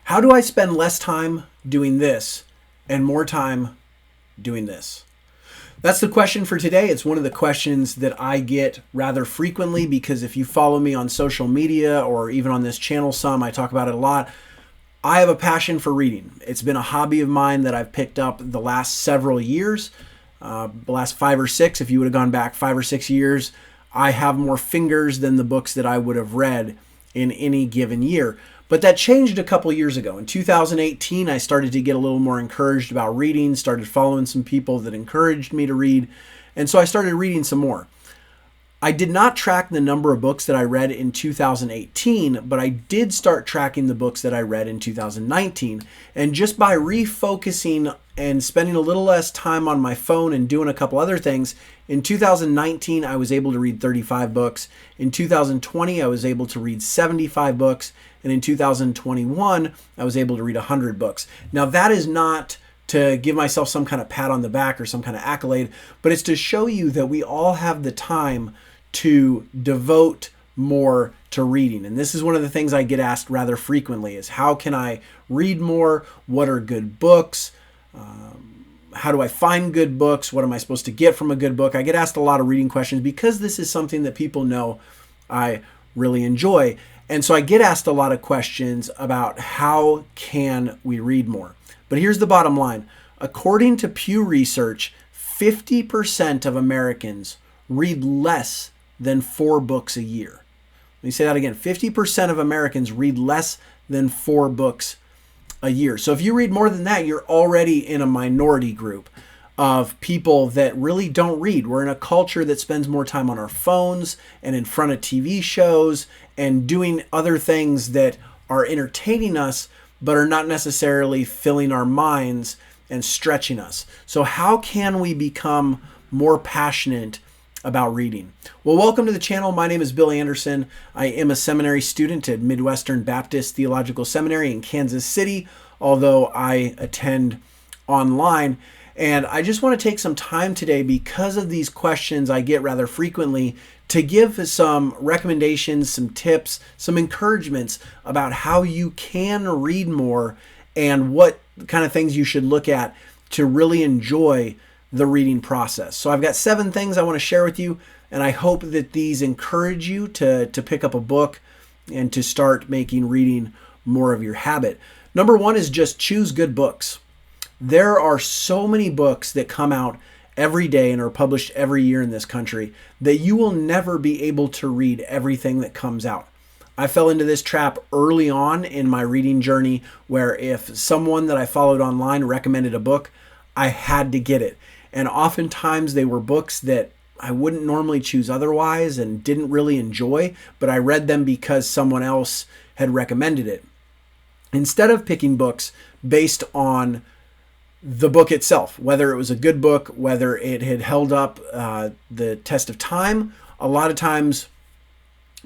How do I spend less time doing this and more time doing this? That's the question for today. It's one of the questions that I get rather frequently because if you follow me on social media or even on this channel some, I talk about it a lot. I have a passion for reading. It's been a hobby of mine that I've picked up the last several years, the last 5 or 6. If you would have gone back 5 or 6 years, I have more fingers than the books that I would have read in any given year. But that changed a couple years ago. In 2018, I started to get a little more encouraged about reading, started following some people that encouraged me to read, and so I started reading some more. I did not track the number of books that I read in 2018, but I did start tracking the books that I read in 2019. And just by refocusing and spending a little less time on my phone and doing a couple other things, in 2019, I was able to read 35 books. In 2020, I was able to read 75 books. And in 2021, I was able to read 100 books. Now, that is not to give myself some kind of pat on the back or some kind of accolade, but it's to show you that we all have the time to devote more to reading. And this is one of the things I get asked rather frequently is how can I read more? What are good books? How do I find good books? What am I supposed to get from a good book? I get asked a lot of reading questions because this is something that people know I really enjoy. And so I get asked a lot of questions about how can we read more? But here's the bottom line. According to Pew Research, 50% of Americans read less than 4 books a year. Let me say that again. 50% of Americans read less than 4 books a year. So if you read more than that, you're already in a minority group of people that really don't read. We're in a culture that spends more time on our phones and in front of TV shows and doing other things that are entertaining us, but are not necessarily filling our minds and stretching us. So how can we become more passionate about reading? Well, welcome to the channel. My name is Bill Anderson. I am a seminary student at Midwestern Baptist Theological Seminary in Kansas City, although I attend online. And I just want to take some time today because of these questions I get rather frequently to give some recommendations, some tips, some encouragements about how you can read more and what kind of things you should look at to really enjoy the reading process. So I've got 7 things I want to share with you, and I hope that these encourage you to pick up a book and to start making reading more of your habit. Number 1 is just choose good books. There are so many books that come out every day and are published every year in this country that you will never be able to read everything that comes out. I fell into this trap early on in my reading journey where if someone that I followed online recommended a book, I had to get it. And oftentimes they were books that I wouldn't normally choose otherwise and didn't really enjoy, but I read them because someone else had recommended it. Instead of picking books based on the book itself, whether it was a good book, whether it had held up the test of time. A lot of times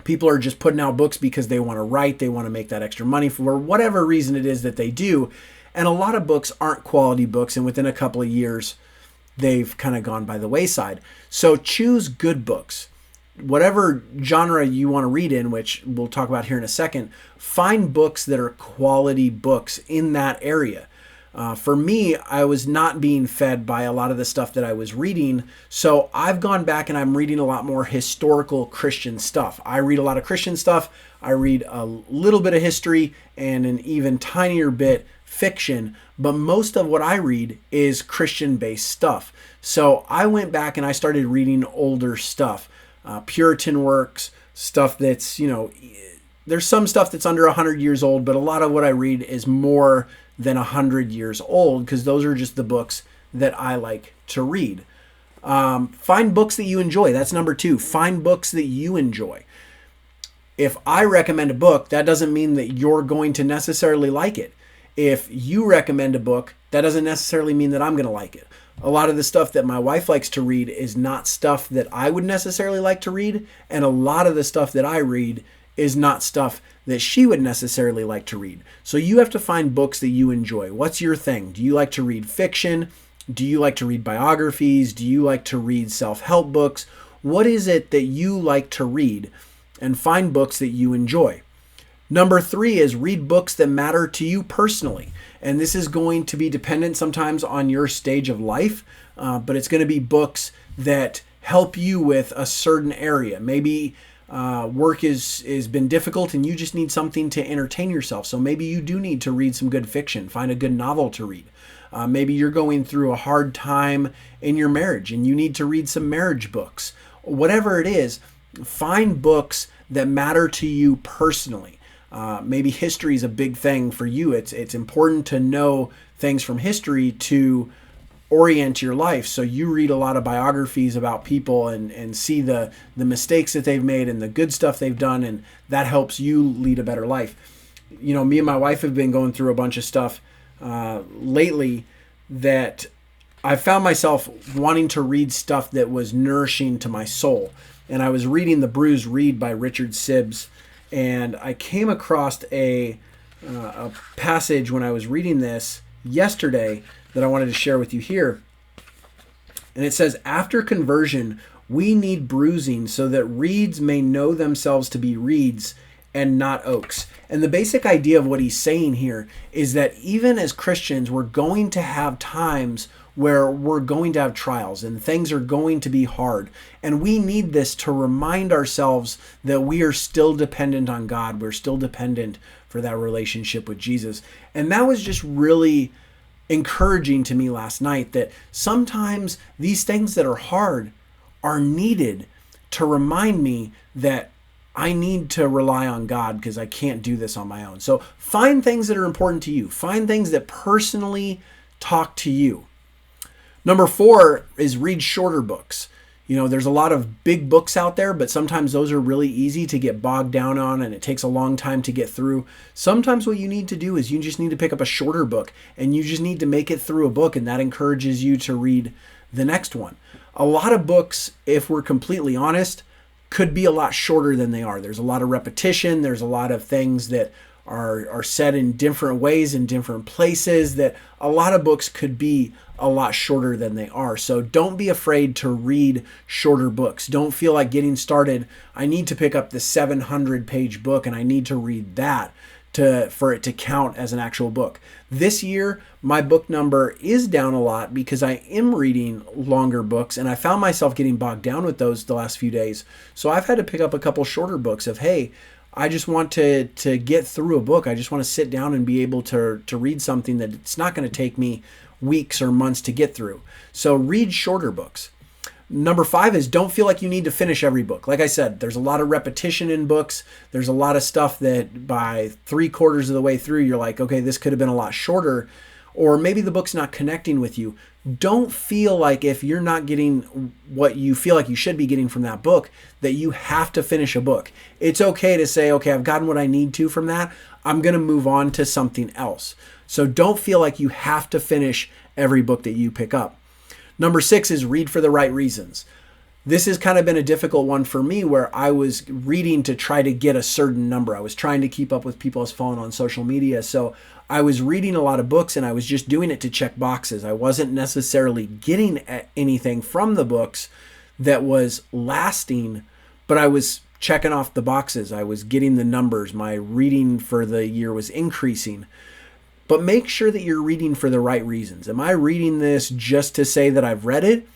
people are just putting out books because they want to write, they want to make that extra money for whatever reason it is that they do. And a lot of books aren't quality books, and within a couple of years, they've kind of gone by the wayside. So choose good books. Whatever genre you want to read in, which we'll talk about here in a second, find books that are quality books in that area. For me, I was not being fed by a lot of the stuff that I was reading, so I've gone back and I'm reading a lot more historical Christian stuff. I read a lot of Christian stuff. I read a little bit of history and an even tinier bit fiction, but most of what I read is Christian-based stuff. So I went back and I started reading older stuff, Puritan works, stuff that's, there's some stuff that's under 100 years old, but a lot of what I read is more than 100 years old because those are just the books that I like to read. Find books that you enjoy. That's number 2. Find books that you enjoy. If I recommend a book, that doesn't mean that you're going to necessarily like it. If you recommend a book, that doesn't necessarily mean that I'm going to like it. A lot of the stuff that my wife likes to read is not stuff that I would necessarily like to read, and a lot of the stuff that I read is not stuff that she would necessarily like to read. So you have to find books that you enjoy. What's your thing? Do you like to read fiction? Do you like to read biographies? Do you like to read self-help books? What is it that you like to read? And find books that you enjoy. Number 3 is read books that matter to you personally. And this is going to be dependent sometimes on your stage of life, but it's going to be books that help you with a certain area. Maybe work has been difficult and you just need something to entertain yourself. So maybe you do need to read some good fiction, find a good novel to read. Maybe you're going through a hard time in your marriage and you need to read some marriage books. Whatever it is, find books that matter to you personally. Maybe history is a big thing for you. It's important to know things from history to orient your life. So you read a lot of biographies about people and see the mistakes that they've made and the good stuff they've done, and that helps you lead a better life. You know, me and my wife have been going through a bunch of stuff lately that I found myself wanting to read stuff that was nourishing to my soul. And I was reading The Bruised Reed by Richard Sibbes, and I came across a passage when I was reading this yesterday that I wanted to share with you here. And it says, after conversion, we need bruising so that reeds may know themselves to be reeds and not oaks. And the basic idea of what he's saying here is that even as Christians, we're going to have times where we're going to have trials and things are going to be hard. And we need this to remind ourselves that we are still dependent on God. We're still dependent for that relationship with Jesus. And that was just really encouraging to me last night, that sometimes these things that are hard are needed to remind me that I need to rely on God because I can't do this on my own. So find things that are important to you. Find things that personally talk to you. Number 4 is read shorter books. You know, there's a lot of big books out there, but sometimes those are really easy to get bogged down on and it takes a long time to get through. Sometimes what you need to do is you just need to pick up a shorter book and you just need to make it through a book, and that encourages you to read the next one. A lot of books, if we're completely honest, could be a lot shorter than they are. There's a lot of repetition. There's a lot of things that are said in different ways in different places, that a lot of books could be a lot shorter than they are. So don't be afraid to read shorter books. Don't feel like getting started, I need to pick up the 700-page book and I need to read that for it to count as an actual book. This year, my book number is down a lot because I am reading longer books, and I found myself getting bogged down with those the last few days. So I've had to pick up a couple shorter books of, hey, I just want to get through a book. I just want to sit down and be able to read something that it's not going to take me weeks or months to get through. So read shorter books. Number 5 is don't feel like you need to finish every book. Like I said, there's a lot of repetition in books. There's a lot of stuff that by 3/4 of the way through, you're like, okay, this could have been a lot shorter. Or maybe the book's not connecting with you. Don't feel like if you're not getting what you feel like you should be getting from that book, that you have to finish a book. It's okay to say, okay, I've gotten what I need to from that. I'm going to move on to something else. So don't feel like you have to finish every book that you pick up. Number 6 is read for the right reasons. This has kind of been a difficult one for me, where I was reading to try to get a certain number. I was trying to keep up with people I was following on social media. So I was reading a lot of books and I was just doing it to check boxes. I wasn't necessarily getting anything from the books that was lasting, but I was checking off the boxes. I was getting the numbers. My reading for the year was increasing. But make sure that you're reading for the right reasons. Am I reading this just to say that I've read it?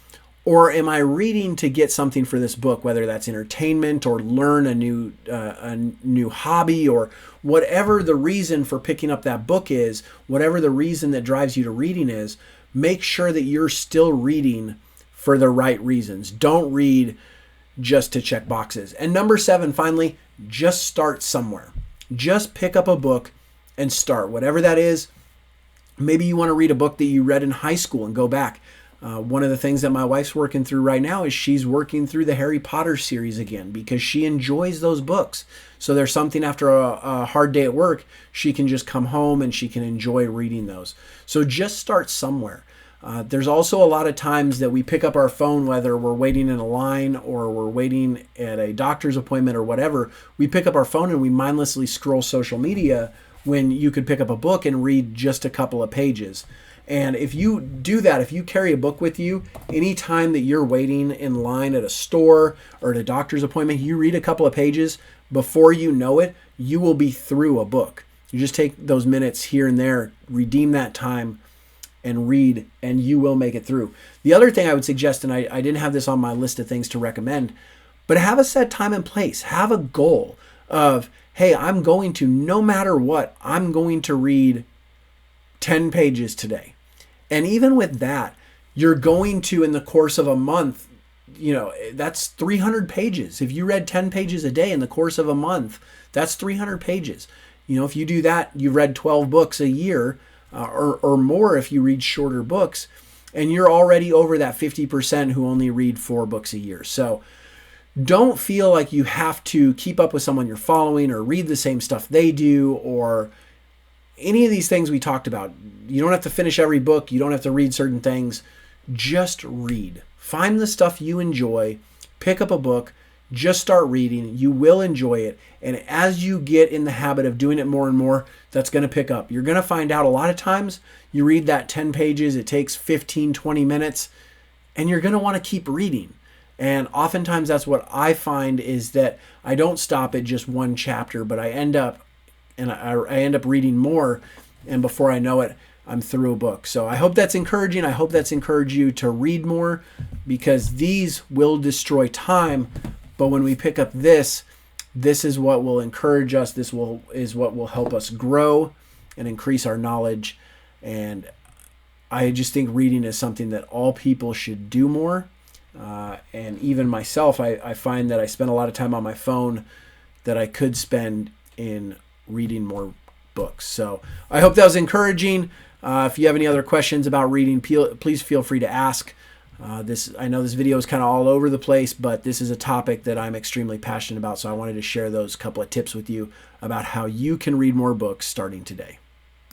Or am I reading to get something for this book, whether that's entertainment or learn a new hobby, or whatever the reason for picking up that book is, whatever the reason that drives you to reading is, make sure that you're still reading for the right reasons. Don't read just to check boxes. And number 7, finally, just start somewhere. Just pick up a book and start. Whatever that is, maybe you want to read a book that you read in high school and go back. One of the things that my wife's working through right now is she's working through the Harry Potter series again because she enjoys those books. So there's something after a hard day at work, she can just come home and she can enjoy reading those. So just start somewhere. There's also a lot of times that we pick up our phone, whether we're waiting in a line or we're waiting at a doctor's appointment or whatever. We pick up our phone and we mindlessly scroll social media when you could pick up a book and read just a couple of pages. And if you do that, if you carry a book with you, anytime that you're waiting in line at a store or at a doctor's appointment, you read a couple of pages, before you know it, you will be through a book. You just take those minutes here and there, redeem that time, and read, and you will make it through. The other thing I would suggest, and I didn't have this on my list of things to recommend, but have a set time and place. Have a goal of, hey, I'm going to, no matter what, I'm going to read 10 pages today. And even with that, you're going to, in the course of a month, that's 300 pages. If you read 10 pages a day in the course of a month, that's 300 pages. If you do that, you've read 12 books a year, or more if you read shorter books, and you're already over that 50% who only read 4 books a year. So don't feel like you have to keep up with someone you're following or read the same stuff they do or any of these things we talked about. You don't have to finish every book. You don't have to read certain things. Just read. Find the stuff you enjoy. Pick up a book. Just start reading. You will enjoy it. And as you get in the habit of doing it more and more, that's going to pick up. You're going to find out a lot of times you read that 10 pages, it takes 15, 20 minutes, and you're going to want to keep reading. And oftentimes that's what I find is that I don't stop at just one chapter, but I end up reading more, and before I know it, I'm through a book. So I hope that's encouraging. I hope that's encouraged you to read more, because these will destroy time. But when we pick up this is what will encourage us. This is what will help us grow and increase our knowledge. And I just think reading is something that all people should do more. And even myself, I find that I spend a lot of time on my phone that I could spend in reading more books. So I hope that was encouraging. If you have any other questions about reading, please feel free to ask. I know this video is kind of all over the place, but this is a topic that I'm extremely passionate about. So I wanted to share those couple of tips with you about how you can read more books starting today.